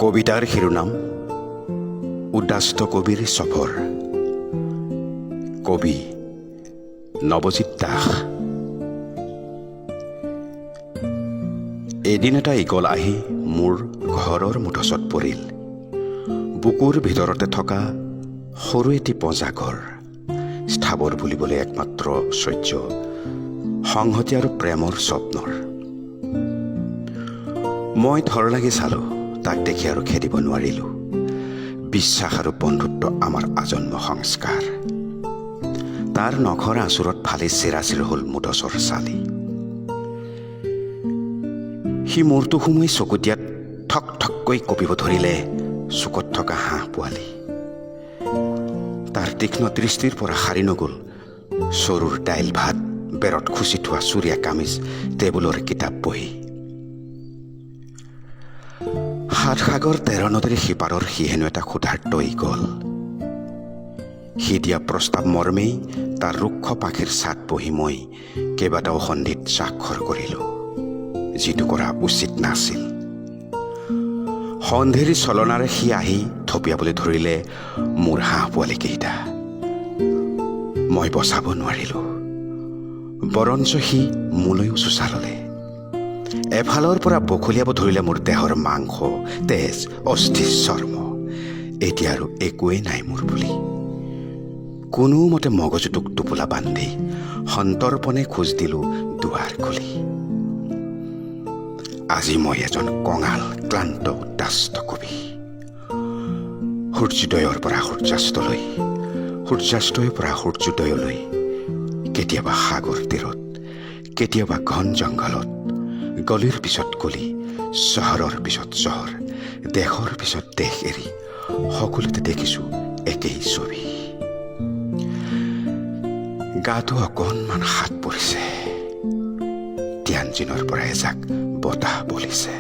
কবিতাৰ শিৰোনাম উদাস্ত কবিৰ সফৰ। কবি নৱজিৎ দাস। এদিন এটা ইগল আহি মোৰ ঘৰৰ মুঠচত পৰিল। বুকুৰ ভিতৰতে থকা সৰু এটি পঁজাঘৰ, স্থাবৰ বুলিবলৈ একমাত্ৰ সহ্য, সংহতি আৰু প্ৰেমৰ স্বপ্নৰ। মই থৰ লাগি চালো, তাক দেখি আৰু খেদিব নোৱাৰিলো। বিশ্বাস আৰু বন্ধুত্ব আমাৰ আজন্ম সংস্কাৰ। তাৰ নখৰ আঁচোৰত ফালি চিৰাচিৰ হ'ল মুঠচৰ চালি। সি মূৰটো সুমুৱাই চকু দিয়াত ঠক ঠককৈ কঁপিব ধৰিলে চুকত থকা হাঁহ পোৱালি। তাৰ তীক্ষ্ণ দৃষ্টিৰ পৰা সাৰি নগ'ল চৰুৰ দাইল ভাত, বেৰত খুচি থোৱা চুৰীয়া কামিজ, টেবুলৰ কিতাপ বহি। সাত সাগৰ 13 নদীৰ সিপাৰৰ সি হেনো এটা ক্ষুধাৰ্ত ইগল। সি দিয়া প্ৰস্তাৱ মৰ্মেই তাৰ ৰুক্ষ পাখিৰ ছাত বহি মই কেইবাটাও সন্ধিত স্বাক্ষৰ কৰিলো, যিটো কৰা উচিত নাছিল। সন্ধিৰ চলনাৰে সি আহি থপিয়াবলৈ ধৰিলে মোৰ হাঁহ পোৱালিকেইটা। মই বচাব নোৱাৰিলো, বৰঞ্চ সি মোলৈও চোচা ল'লে। এফালৰ পৰা বখলিয়াব ধৰিলে মোৰ দেহৰ মাংস, তেজ, অস্থি, চৰ্ম। এতিয়া আৰু একোৱেই নাই মোৰ বুলি। কোনোমতে মগজুটোক টোপোলা বান্ধি সন্তৰ্পণে খোজ দিলো দুৱাৰ খুলি। আজি মই এজন কঙাল, ক্লান্ত, উদাস্ত কবি। সূৰ্যোদয়ৰ পৰা সূৰ্যাস্তলৈ, সূৰ্যাস্তয়ৰ পৰা সূৰ্যোদয়লৈ, কেতিয়াবা সাগৰ তীৰত, কেতিয়াবা ঘন জংঘলত, গলিৰ পিছত গলি, চহৰৰ পিছত চহৰ, দেশৰ পিছত দেশ এৰি সকলোতে দেখিছো একেই ছবি। গাটো অকণমান হাত পৰিছে, তিয়ানজিনৰ পৰা এজাক বতাহ বলিছে।